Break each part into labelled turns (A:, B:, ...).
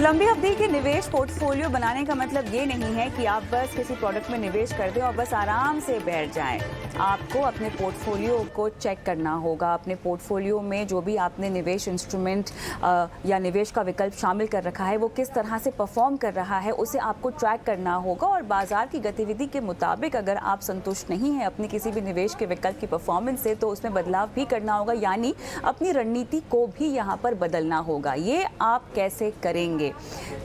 A: लंबी अवधि के निवेश पोर्टफोलियो बनाने का मतलब ये नहीं है कि आप बस किसी प्रोडक्ट में निवेश कर दें और बस आराम से बैठ जाएं। आपको अपने पोर्टफोलियो को चेक करना होगा। अपने पोर्टफोलियो में जो भी आपने निवेश इंस्ट्रूमेंट या निवेश का विकल्प शामिल कर रखा है वो किस तरह से परफॉर्म कर रहा है उसे आपको ट्रैक करना होगा। और बाजार की गतिविधि के मुताबिक अगर आप संतुष्ट नहीं हैं अपनी किसी भी निवेश के विकल्प की परफॉर्मेंस से तो उसमें बदलाव भी करना होगा, यानी अपनी रणनीति को भी यहाँ पर बदलना होगा। ये आप कैसे करेंगे?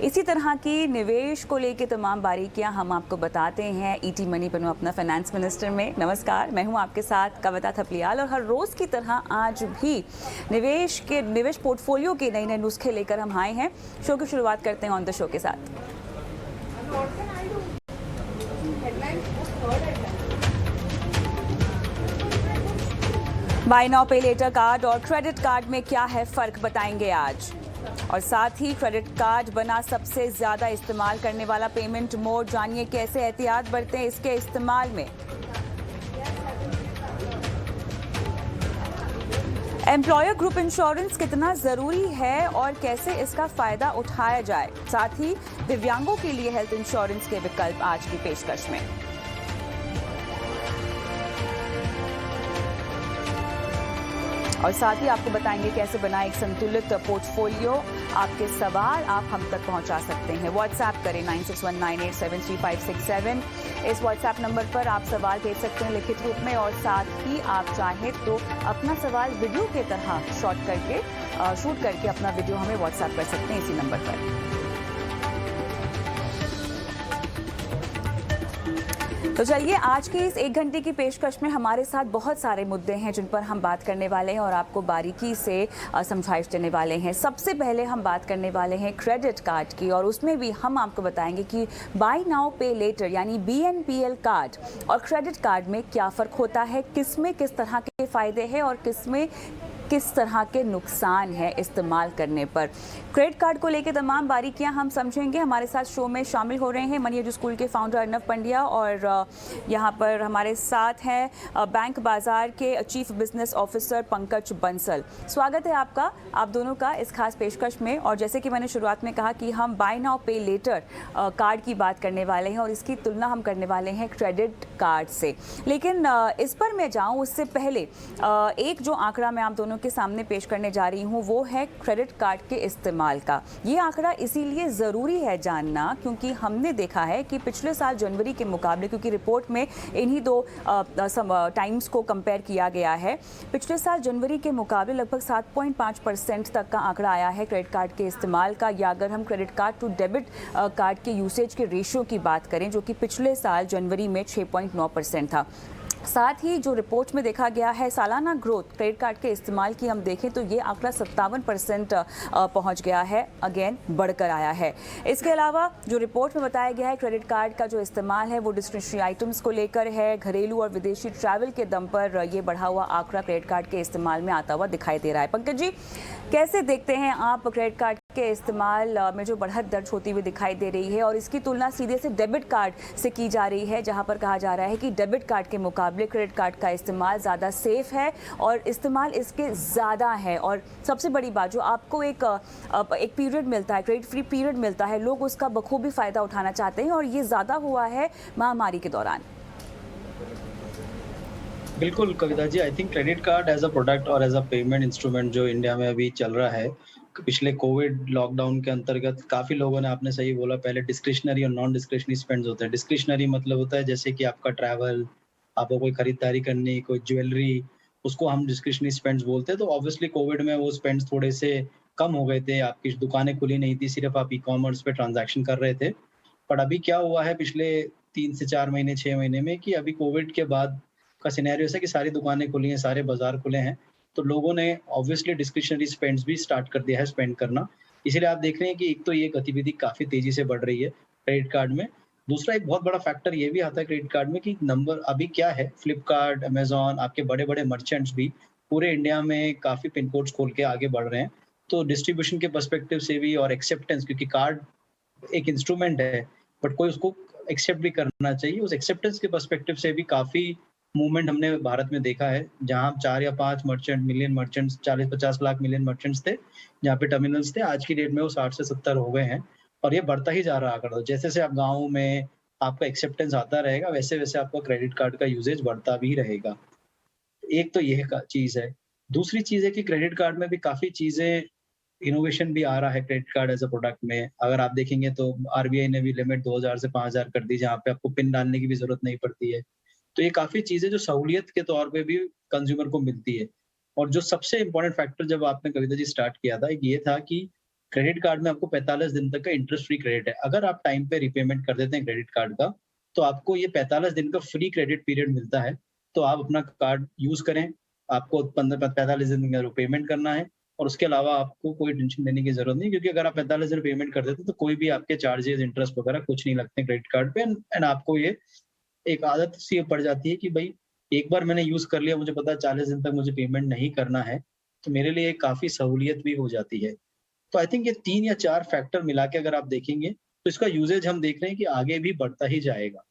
A: इसी तरह की निवेश को लेकर तमाम बारीकियां हम आपको बताते हैं ईटी मनी बनो अपना फाइनेंस मिनिस्टर में। नमस्कार, मैं हूं आपके साथ कविता थपलियाल और हर रोज की तरह आज भी निवेश पोर्टफोलियो के नए नए नुस्खे लेकर हम आए हैं। शो की शुरुआत करते हैं ऑन द शो के साथ। Bye now pay letter card और क्रेडिट कार्ड में क्या है फर्क, बताएंगे आज। और साथ ही क्रेडिट कार्ड बना सबसे ज्यादा इस्तेमाल करने वाला पेमेंट मोड, जानिए कैसे एहतियात बरतें इसके इस्तेमाल में। एम्प्लॉयर ग्रुप इंश्योरेंस कितना जरूरी है और कैसे इसका फायदा उठाया जाए। साथ ही दिव्यांगों के लिए हेल्थ इंश्योरेंस के विकल्प आज की पेशकश में। और साथ ही आपको बताएंगे कैसे बनाएं एक संतुलित पोर्टफोलियो। आपके सवाल आप हम तक पहुंचा सकते हैं। व्हाट्सएप करें 9619873567। इस व्हाट्सएप नंबर पर आप सवाल भेज सकते हैं लिखित रूप में, और साथ ही आप चाहें तो अपना सवाल वीडियो के तरह शूट करके अपना वीडियो हमें व्हाट्सएप कर सकते हैं इसी नंबर पर। तो चलिए, आज के इस 1 घंटे की पेशकश में हमारे साथ बहुत सारे मुद्दे हैं जिन पर हम बात करने वाले हैं और आपको बारीकी से समझाइश देने वाले हैं। सबसे पहले हम बात करने वाले हैं क्रेडिट कार्ड की, और उसमें भी हम आपको बताएंगे कि बाय नाउ पे लेटर यानी BNPL कार्ड और क्रेडिट कार्ड में क्या फ़र्क होता है, किसमें किस तरह के फ़ायदे हैं और किसमें किस तरह के नुकसान है इस्तेमाल करने पर। क्रेडिट कार्ड को लेकर तमाम बारीकियां हम समझेंगे। हमारे साथ शो में शामिल हो रहे हैं मनी एडु स्कूल के फाउंडर अर्नव पंड्या, और यहां पर हमारे साथ हैं बैंक बाजार के chief business officer Pankaj Bansal. स्वागत है आप दोनों का इस खास पेशकश में। और जैसे कि मैंने शुरुआत में कहा कि हम bye now pay letter card की बात करने वाले हैं और इसकी तुलना हम करने वाले हैं क्रेडिट कार्ड से। लेकिन इस पर मैं जाऊँ उससे पहले एक जो आंकड़ा मैं आप दोनों के सामने पेश करने जा रही हूं वो है क्रेडिट कार्ड के इस्तेमाल का। ये आंकड़ा इसीलिए ज़रूरी है जानना क्योंकि हमने देखा है कि पिछले साल जनवरी के मुकाबले, क्योंकि रिपोर्ट में इन्हीं दो टाइम्स को कंपेयर किया गया है, पिछले साल जनवरी के मुकाबले लगभग 7.5% तक का आंकड़ा आया है क्रेडिट कार्ड के इस्तेमाल का। या अगर हम credit card to debit card के यूसेज के रेशियो की बात करें जो कि पिछले साल जनवरी में 6.9% था। साथ ही जो रिपोर्ट में देखा गया है सालाना ग्रोथ क्रेडिट कार्ड के इस्तेमाल की हम देखें तो ये आंकड़ा 57% पहुंच गया है, अगेन बढ़कर आया है। इसके अलावा जो रिपोर्ट में बताया गया है क्रेडिट कार्ड का जो इस्तेमाल है वो डिस्क्रिशनरी आइटम्स को लेकर है। घरेलू और विदेशी ट्रैवल के दम पर ये बढ़ा हुआ आंकड़ा क्रेडिट कार्ड के इस्तेमाल में आता हुआ दिखाई दे रहा है। पंकज जी, कैसे देखते हैं आप क्रेडिट कार्ड के इस्तेमाल में जो बढ़त दर्ज होती हुई दिखाई दे रही है और इसकी तुलना सीधे से डेबिट कार्ड से की जा रही है, जहां पर कहा जा रहा है कि डेबिट कार्ड के मुकाबले क्रेडिट कार्ड का इस्तेमाल ज़्यादा सेफ है और इस्तेमाल इसके ज़्यादा है। और सबसे बड़ी बात, जो आपको एक पीरियड मिलता है, क्रेडिट फ्री पीरियड मिलता है, लोग उसका बखूबी फ़ायदा उठाना चाहते हैं और ये ज़्यादा हुआ है महामारी के दौरान।
B: बिल्कुल Kavita ji, I think credit card as a product और एज अ पेमेंट इंस्ट्रूमेंट जो इंडिया में अभी चल रहा है, पिछले कोविड लॉकडाउन के अंतर्गत काफ़ी लोगों ने, आपने सही बोला, पहले डिस्क्रिशनरी और नॉन डिस्क्रिशनरी स्पेंड्स होते हैं। डिस्क्रिशनरी मतलब होता है जैसे कि आपका ट्रैवल, आपको कोई खरीदारी करनी, कोई ज्वेलरी, उसको हम डिस्क्रिशनरी स्पेंड्स बोलते हैं। तो ऑब्वियसली कोविड में वो स्पेंड्स थोड़े से कम हो गए थे, आपकी दुकानें खुली नहीं थी, सिर्फ आप ई-कॉमर्स पे ट्रांजैक्शन कर रहे थे। पर अभी क्या हुआ है पिछले 3 से 4 महीने, 6 महीने में, कि अभी कोविड के बाद का सिनेरियो ऐसा है कि सारी दुकानें खुली हैं, सारे बाज़ार खुले हैं, तो लोगों ने ऑब्वियसली डिस्क्रिशनरी स्पेंड्स भी स्टार्ट कर दिया है स्पेंड करना। इसीलिए आप देख रहे हैं कि एक तो ये गतिविधि काफ़ी तेज़ी से बढ़ रही है क्रेडिट कार्ड में। दूसरा एक बहुत बड़ा फैक्टर ये भी आता है क्रेडिट कार्ड में कि नंबर अभी क्या है, फ्लिपकार्ट, अमेज़न, आपके बड़े-बड़े मर्चेंट्स भी पूरे इंडिया में काफ़ी पिन कोड्स खोल के आगे बढ़ रहे हैं। तो डिस्ट्रीब्यूशन के पर्सपेक्टिव से भी और एक्सेप्टेंस, क्योंकि कार्ड एक इंस्ट्रूमेंट है, बट कोई उसको एक्सेप्ट भी करना चाहिए, उस एक्सेप्टेंस के पर्सपेक्टिव से भी काफ़ी मूवमेंट हमने भारत में देखा है, जहाँ 4 या 5 million merchants 40-50 lakh million merchants थे, जहाँ पे टर्मिनल्स थे। आज की डेट में वो 60 से 70 हो गए हैं और ये बढ़ता ही जा रहा है आंकड़ा। जैसे-जैसे आप गाँव में आपका एक्सेप्टेंस आता रहेगा, वैसे-वैसे आपका क्रेडिट कार्ड का यूसेज बढ़ता भी रहेगा। एक तो ये का चीज़ है। दूसरी चीज़ है कि क्रेडिट कार्ड में भी काफ़ी चीज़ें इनोवेशन भी आ रहा है credit card as a product में। अगर आप देखेंगे तो आरबीआई ने भी लिमिट 2000 से 5000 कर दी, जहाँ पे आपको पिन डालने की भी ज़रूरत नहीं पड़ती है। तो ये काफ़ी चीज़ें जो सहूलियत के तौर पे भी कंज़्यूमर को मिलती है। और जो सबसे इम्पोर्टेंट फैक्टर जब आपने कविता जी स्टार्ट किया था, एक ये था कि क्रेडिट कार्ड में आपको 45 दिन तक का इंटरेस्ट फ्री क्रेडिट है। अगर आप टाइम पे रिपेमेंट कर देते हैं क्रेडिट कार्ड का, तो आपको ये 45 दिन का फ्री क्रेडिट पीरियड मिलता है। तो आप अपना कार्ड यूज़ करें, आपको 15 45 दिन में पेमेंट करना है और उसके अलावा आपको कोई टेंशन लेने की ज़रूरत नहीं, क्योंकि अगर आप 45 दिन पेमेंट कर देते हैं, तो कोई भी आपके चार्जेज़, इंटरेस्ट वगैरह कुछ नहीं लगते क्रेडिट कार्ड पे एंड आपको ये एक आदत सी पड़ जाती है कि भई एक बार मैंने यूज़ कर लिया, मुझे पता है 40 दिन तक मुझे पेमेंट नहीं करना है, तो मेरे लिए काफ़ी सहूलियत भी हो जाती है। तो आई थिंक ये 3 या 4 फैक्टर मिला के अगर आप देखेंगे, तो इसका यूसेज हम देख रहे हैं कि आगे भी बढ़ता ही जाएगा।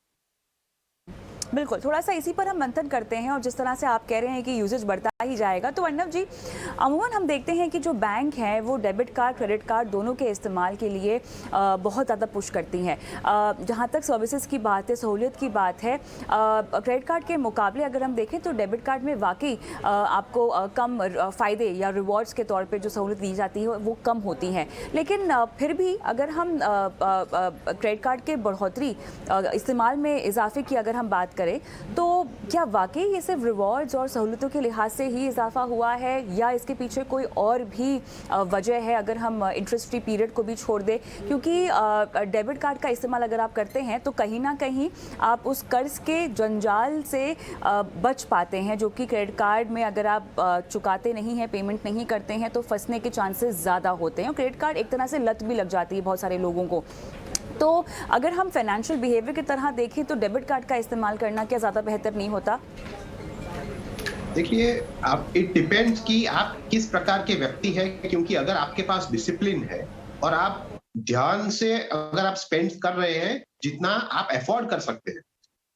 A: बिल्कुल, थोड़ा-सा इसी पर हम मंथन करते हैं और जिस तरह से आप कह रहे हैं कि यूसेज बढ़ता ही जाएगा, तो अर्नब जी, अमूमन हम देखते हैं कि जो बैंक हैं वो डेबिट कार्ड, क्रेडिट कार्ड दोनों के इस्तेमाल के लिए बहुत ज़्यादा पुश करती हैं। जहाँ तक सर्विसेज की बात है, सहूलियत की बात है, क्रेडिट कार्ड के मुकाबले अगर हम देखें तो डेबिट कार्ड में वाक़ई आपको कम फ़ायदे या रिवॉर्ड्स के तौर पे जो सहूलियत दी जाती है वो कम होती हैं। लेकिन फिर भी अगर हम क्रेडिट कार्ड के बढ़ोतरी इस्तेमाल में इजाफे की अगर हम बात करें, तो क्या वाकई ये सिर्फ रिवॉर्ड्स और सहूलियतों के लिहाज से ही इजाफा हुआ है या इसके पीछे कोई और भी वजह है, अगर हम इंटरेस्ट फ्री पीरियड को भी छोड़ दें? क्योंकि डेबिट कार्ड का इस्तेमाल अगर आप करते हैं तो कहीं ना कहीं आप उस कर्ज के जंजाल से बच पाते हैं, जो कि क्रेडिट कार्ड में अगर आप चुकाते नहीं हैं, पेमेंट नहीं करते हैं, तो फंसने के चांसेस ज़्यादा होते हैं और क्रेडिट कार्ड एक तरह से लत भी लग जाती है बहुत सारे लोगों को। तो अगर हम फाइनेंशियल बिहेवियर की तरह देखें तो डेबिट कार्ड का इस्तेमाल करना क्या ज़्यादा बेहतर नहीं होता?
C: देखिए, आप इट डिपेंड्स कि आप किस प्रकार के व्यक्ति हैं, क्योंकि अगर आपके पास डिसिप्लिन है और आप ध्यान से अगर आप स्पेंड कर रहे हैं जितना आप अफोर्ड कर सकते हैं,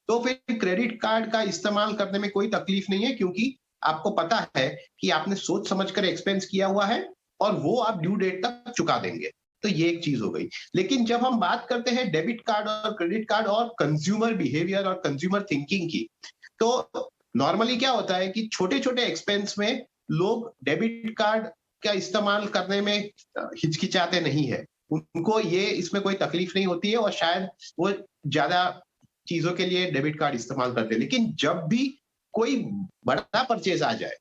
C: तो फिर क्रेडिट कार्ड का इस्तेमाल करने में कोई तकलीफ नहीं है, क्योंकि आपको पता है कि आपने सोच समझ कर एक्सपेंस किया हुआ है और वो आप ड्यू डेट तक चुका देंगे। तो ये एक चीज हो गई। लेकिन जब हम बात करते हैं डेबिट कार्ड और क्रेडिट कार्ड और कंज्यूमर बिहेवियर और कंज्यूमर थिंकिंग की, तो नॉर्मली क्या होता है कि छोटे-छोटे एक्सपेंस में लोग डेबिट कार्ड का इस्तेमाल करने में हिचकिचाते नहीं है। उनको ये इसमें कोई तकलीफ नहीं होती है और शायद वो ज्यादा चीजों के लिए डेबिट कार्ड इस्तेमाल करते हैं। लेकिन जब भी कोई बड़ा परचेज आ जाए,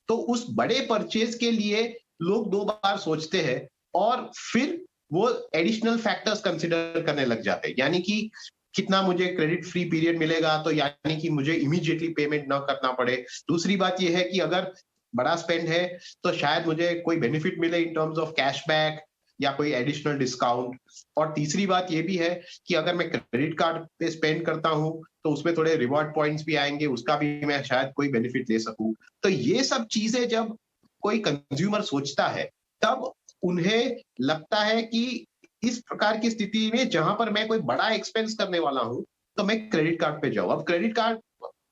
C: तो उस बड़े परचेज के लिए लोग 2 बार सोचते हैं और फिर वो एडिशनल फैक्टर्स कंसिडर करने लग जाते हैं। यानी कि कितना मुझे क्रेडिट फ्री पीरियड मिलेगा, तो यानी कि मुझे इमीडिएटली पेमेंट ना करना पड़े। दूसरी बात ये है कि अगर बड़ा स्पेंड है तो शायद मुझे कोई बेनिफिट मिले इन टर्म्स ऑफ कैशबैक या कोई एडिशनल डिस्काउंट। और तीसरी बात ये भी है कि अगर मैं क्रेडिट कार्ड पे स्पेंड करता हूं तो उसमें थोड़े रिवॉर्ड पॉइंट्स भी आएंगे, उसका भी मैं शायद कोई बेनिफिट ले सकूं। तो ये सब चीजें जब कोई कंज्यूमर सोचता है, तब उन्हें लगता है कि इस प्रकार की स्थिति में जहां पर मैं कोई बड़ा एक्सपेंस करने वाला हूं, तो मैं क्रेडिट कार्ड पे जाऊं। अब क्रेडिट कार्ड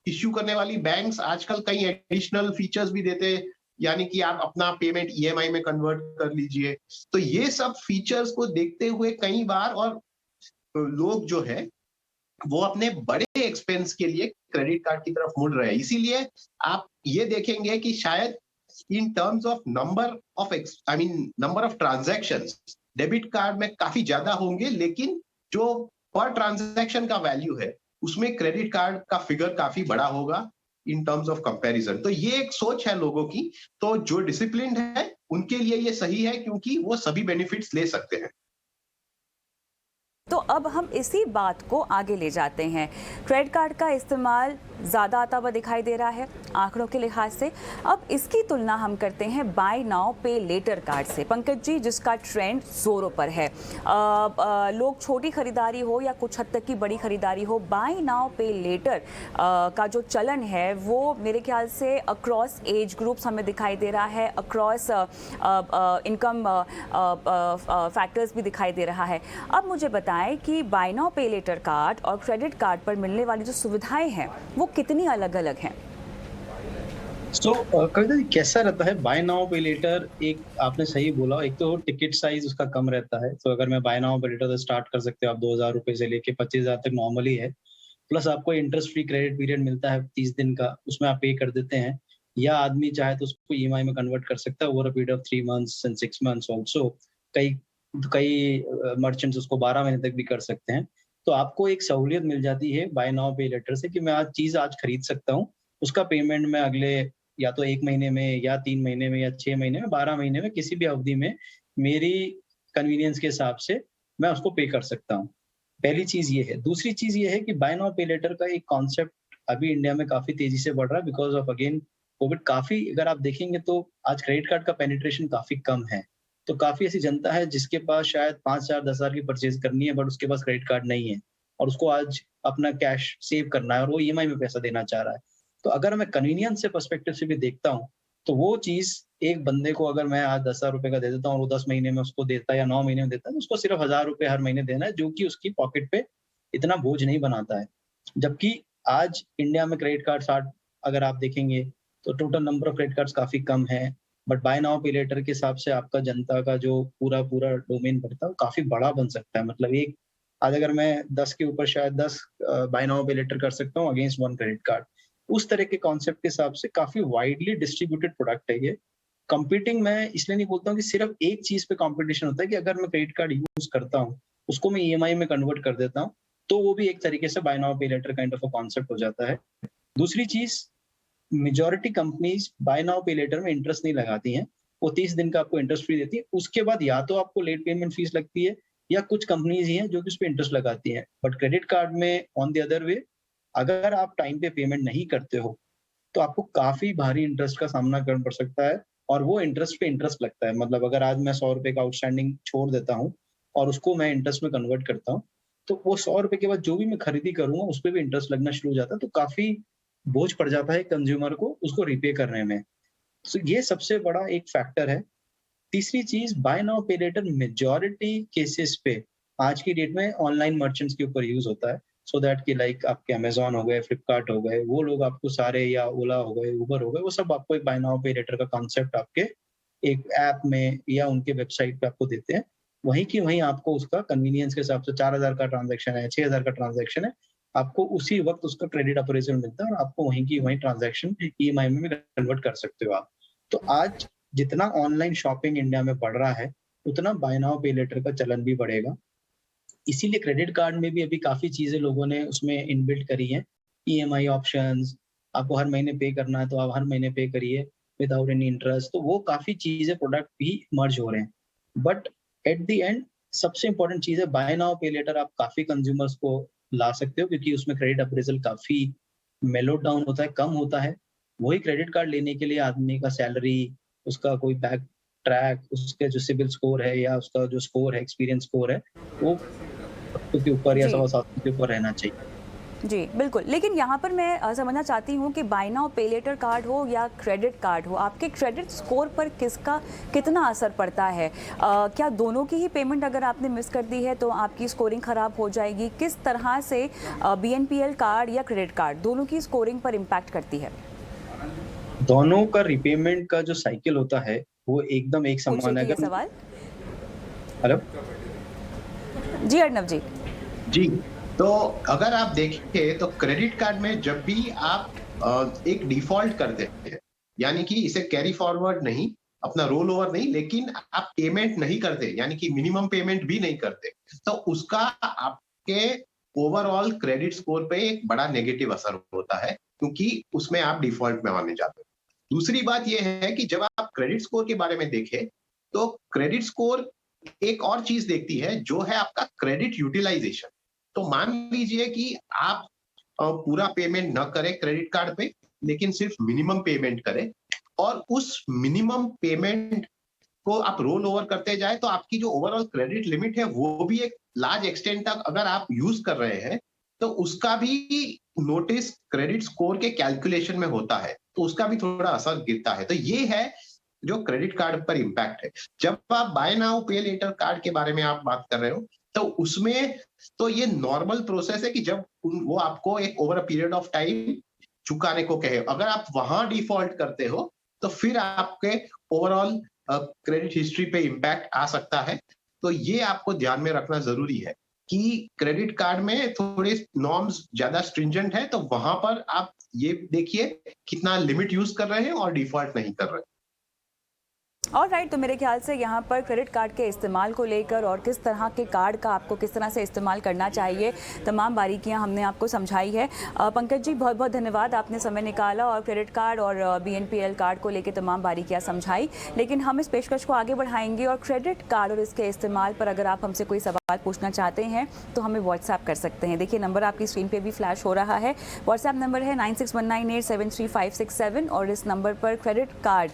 C: इश्यू करने वाली बैंक्स आजकल कई एडिशनल फीचर्स भी देते हैं, यानी कि आप अपना पेमेंट ईएमआई में कन्वर्ट कर लीजिए। तो ये सब फीचर्स को देखते हुए कई बार और लोग जो है वो अपने बड़े एक्सपेंस के लिए क्रेडिट कार्ड की तरफ मुड़ रहे हैं। इसीलिए आप ये देखेंगे कि शायद in terms of number of transactions debit card में काफी ज्यादा होंगे, लेकिन जो पर ट्रांजैक्शन का वैल्यू है उसमें क्रेडिट कार्ड का फिगर काफी बड़ा होगा इन टर्म्स ऑफ कंपैरिजन। तो ये एक सोच है लोगों की। तो जो डिसिप्लिन्ड है उनके लिए ये सही है, क्योंकि वो सभी बेनिफिट्स ले सकते हैं।
A: तो अब हम इसी बात को आगे ले जाते हैं। क्रेडिट कार्ड का इस्तेमाल ज़्यादा आता हुआ दिखाई दे रहा है आंकड़ों के लिहाज से। अब इसकी तुलना हम करते हैं bye now pay letter card से, पंकज जी, जिसका ट्रेंड जोरों पर है। लोग छोटी खरीदारी हो या कुछ हद तक की बड़ी खरीदारी हो, बाय नाउ पे लेटर का जो चलन है वो मेरे ख्याल से अक्रॉस एज ग्रुप्स हमें दिखाई दे रहा है, अक्रॉस इनकम फैक्टर्स भी दिखाई दे रहा है। अब मुझे बताएं बताएं कि bye now pay letter card और क्रेडिट कार्ड पर मिलने वाली जो सुविधाएं हैं वो कितनी अलग अलग हैं।
B: कविता जी कैसा रहता है बाय नाउ पे लेटर? एक आपने सही बोला, एक तो टिकट साइज उसका कम रहता है। तो अगर मैं बाय नाउ पे लेटर से स्टार्ट कर सकते हो आप 2,000 रुपए से लेके 25,000 तक नॉर्मली है। प्लस आपको इंटरेस्ट फ्री क्रेडिट पीरियड मिलता है 30 दिन का, उसमें आप पे कर देते हैं। या आदमी चाहे तो उसको ईएमआई में कन्वर्ट कर सकता है over a period of 3 months and 6 months also. कई कई मर्चेंट्स उसको 12 महीने तक भी कर सकते हैं। तो आपको एक सहूलियत मिल जाती है बाय नाउ पे लेटर से कि मैं आज खरीद सकता हूँ। उसका पेमेंट मैं अगले या तो 1 महीने में या 3 महीने में या 6 महीने में, 12 महीने में, किसी भी अवधि में मेरी कन्वीनियंस के हिसाब से मैं उसको पे कर सकता हूँ। पहली चीज़ ये है। दूसरी चीज़ ये है कि बाय नाउ पे लेटर का एक कॉन्सेप्ट अभी इंडिया में काफ़ी तेज़ी से बढ़ रहा है बिकॉज़ ऑफ अगेन कोविड। काफ़ी अगर आप देखेंगे तो आज क्रेडिट कार्ड का पेनिट्रेशन काफ़ी कम है। तो काफ़ी ऐसी जनता है जिसके पास शायद 5,000 10,000 की परचेज़ करनी है बट उसके पास क्रेडिट कार्ड नहीं है और उसको आज अपना कैश सेव करना है और वो ईएमआई में पैसा देना चाह रहा है। तो अगर मैं कन्वीनियंस से पर्सपेक्टिव से भी देखता हूँ, तो वो चीज़ एक बंदे को अगर मैं आज 10,000 रुपए का दे देता हूँ और वो 10 महीने में उसको देता है या 9 महीने में देता है, तो उसको सिर्फ 1,000 रुपए हर महीने देना है, जो कि उसकी पॉकेट पे इतना बोझ नहीं बनाता है। जबकि आज इंडिया में क्रेडिट कार्ड्स अगर आप देखेंगे, तो total number of credit cards काफ़ी कम है। But by now pay letter के हिसाब से आपका जनता का जो पूरा डोमेन बढ़ता है, वो काफ़ी बड़ा बन सकता है। मतलब आज अगर मैं 10 के ऊपर शायद 10 बाय नाउ पे लेटर कर सकता हूँ अगेंस्ट 1 क्रेडिट कार्ड। उस तरह के कॉन्सेप्ट के हिसाब से काफ़ी वाइडली डिस्ट्रीब्यूटेड प्रोडक्ट है ये। कंपीटिंग मैं इसलिए नहीं बोलता हूँ कि सिर्फ एक चीज़ पे कॉम्पिटिशन होता है कि अगर मैं क्रेडिट कार्ड यूज़ करता हूँ, उसको मैं ईएमआई में कन्वर्ट कर देता हूँ, तो वो भी एक तरीके से buy now pay later kind of a concept हो जाता है। दूसरी चीज़, majority companies buy now pay later में इंटरेस्ट नहीं लगाती हैं। वो 30 दिन का आपको इंटरेस्ट फ्री देती है। उसके बाद या तो आपको लेट पेमेंट फीस लगती है या कुछ कंपनीज ही हैं जो कि उस पे इंटरेस्ट लगाती हैं। बट क्रेडिट कार्ड में ऑन द अदर वे, अगर आप टाइम पे पेमेंट नहीं करते हो, तो आपको काफ़ी भारी इंटरेस्ट का सामना करना पड़ सकता है और वो इंटरेस्ट पे इंटरेस्ट लगता है। मतलब अगर आज मैं 100 रुपए का आउटस्टैंडिंग छोड़ देता हूँ और उसको मैं इंटरेस्ट में कन्वर्ट करता हूँ, तो वो 100 रुपए के बाद जो भी मैं खरीदी करूँगा, उस पे भी इंटरेस्ट लगना शुरू हो जाता है। तो काफ़ी बोझ पड़ जाता है कंज्यूमर को उसको रीपे करने में। सो ये सबसे बड़ा एक फैक्टर है। तीसरी चीज़, bye now pay letter majority cases पे आज की डेट में ऑनलाइन मर्चेंट्स के ऊपर यूज़ होता है। सो दैट कि लाइक आपके अमेज़न हो गए, फ्लिपकार्ट हो गए, वो लोग आपको सारे, या ओला हो गए, उबर हो गए, वो सब आपको एक बाय नाउ पे लेटर का कॉन्सेप्ट आपके एक ऐप में या उनके वेबसाइट पे आपको देते हैं। वहीं की वहीं आपको उसका कन्वीनियंस के हिसाब से 4,000 का ट्रांज़ैक्शन है, 6,000 का ट्रांज़ैक्शन है, आपको उसी वक़्त उसका क्रेडिट अप्रेज़ल मिलता है और आपको वहीं की वहीं ट्रांज़ैक्शन ईएमआई में भी कन्वर्ट कर सकते हो आप। तो आज जितना ऑनलाइन शॉपिंग इंडिया में बढ़ रहा है, उतना बाय नाउ पे लेटर का चलन भी बढ़ेगा। इसीलिए क्रेडिट कार्ड में भी अभी काफ़ी चीज़ें लोगों ने उसमें इनबिल्ट करी हैं। ईएमआई ऑप्शंस, आपको हर महीने पे करना है तो आप हर महीने पे करिए विदाउट एनी इंटरेस्ट। तो वो काफ़ी चीज़ें, प्रोडक्ट भी मर्ज हो रहे हैं। बट एट द एंड सबसे इम्पोर्टेंट चीज़ है, बाय नाउ पे लेटर आप काफ़ी कंज्यूमर्स को ला सकते हो क्योंकि उसमें क्रेडिट अप्रेज़ल काफ़ी मेलोड डाउन होता है, कम होता है। वही क्रेडिट कार्ड लेने के लिए आदमी का सैलरी, उसका कोई बैक ट्रैक, उसके जो सिबिल स्कोर है या उसका जो स्कोर है, एक्सपीरियंस स्कोर है, वो 800 के ऊपर या
A: जी,
B: 750 के ऊपर रहना चाहिए।
A: जी, बिल्कुल। लेकिन यहाँ पर मैं समझना चाहती हूँ कि bye now pay letter card हो या क्रेडिट कार्ड हो, आपके क्रेडिट स्कोर पर किसका कितना असर पड़ता है? क्या दोनों की ही पेमेंट अगर आपने मिस कर दी है तो आपकी स्कोरिंग ख़राब हो जाएगी? किस तरह से बीएनपीएल कार्ड या क्रेडिट कार्ड दोनों की स्कोरिंग पर इम्पैक्ट करती है?
B: दोनों का रिपेमेंट का जो साइकिल होता है, वो एकदम एक
A: पूछिए
B: समान है।
A: कि ये
B: अगर
A: सवाल।
B: हेलो?
A: जी, अर्नब जी।
C: जी, तो अगर आप देखें तो क्रेडिट कार्ड में जब भी आप एक डिफ़ॉल्ट करते हैं, यानी कि इसे कैरी फॉरवर्ड नहीं, अपना रोल ओवर नहीं, लेकिन आप पेमेंट नहीं करते, यानी कि मिनिमम पेमेंट भी नहीं करते, तो उसका आपके ओवरऑल क्रेडिट स्कोर पे एक बड़ा नेगेटिव असर होता है, क्योंकि उसमें आप डिफ़ॉल्ट में आने जाते हो। दूसरी बात ये है कि जब आप क्रेडिट स्कोर के बारे में देखें, तो क्रेडिट स्कोर एक और चीज़ देखती है, जो है आपका क्रेडिट यूटिलाइज़ेशन। तो मान लीजिए कि आप पूरा पेमेंट ना करें क्रेडिट कार्ड पे, लेकिन सिर्फ मिनिमम पेमेंट करें और उस मिनिमम पेमेंट को आप रोल ओवर करते जाए, तो आपकी जो ओवरऑल क्रेडिट लिमिट है वो भी एक लार्ज एक्सटेंट तक अगर आप यूज कर रहे हैं, तो उसका भी नोटिस क्रेडिट स्कोर के कैलकुलेशन में होता है, तो उसका भी थोड़ा असर गिरता है। तो ये है जो क्रेडिट कार्ड पर इम्पैक्ट है। जब आप bye now pay letter card के बारे में आप बात कर रहे हो, तो उसमें तो ये नॉर्मल प्रोसेस है कि जब वो आपको एक over a period of time चुकाने को कहे, अगर आप वहां डिफॉल्ट करते हो तो फिर आपके ओवरऑल क्रेडिट हिस्ट्री पे इम्पैक्ट आ सकता है। तो ये आपको ध्यान में रखना जरूरी है कि क्रेडिट कार्ड में थोड़े नॉर्म्स ज्यादा स्ट्रिंजेंट है, तो वहां पर आप ये देखिए कितना लिमिट यूज कर रहे हैं और डिफॉल्ट नहीं कर रहे हैं।
A: और राइट, तो मेरे ख्याल से यहाँ पर क्रेडिट कार्ड के इस्तेमाल को लेकर और किस तरह के कार्ड का आपको किस तरह से इस्तेमाल करना चाहिए, तमाम बारीकियाँ हमने आपको समझाई है। पंकज जी, बहुत बहुत धन्यवाद, आपने समय निकाला और क्रेडिट कार्ड और BNPL कार्ड को लेकर तमाम बारीकियाँ समझाई। लेकिन हम इस पेशकश को आगे बढ़ाएंगे और क्रेडिट कार्ड और इसके इस्तेमाल पर अगर आप हमसे कोई सवाल पूछना चाहते हैं तो हमें व्हाट्सएप कर सकते हैं। देखिए, नंबर आपकी स्क्रीन पे भी फ्लैश हो रहा है। व्हाट्सएप नंबर है 9619873567 और इस नंबर पर क्रेडिट कार्ड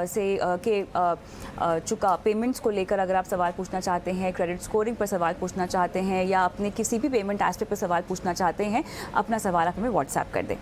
A: से चुका पेमेंट्स को लेकर अगर आप सवाल पूछना चाहते हैं, क्रेडिट स्कोरिंग पर सवाल पूछना चाहते हैं या अपने किसी भी पेमेंट एस्पेक्ट पर सवाल पूछना चाहते हैं, अपना सवाल आप हमें व्हाट्सएप कर दें।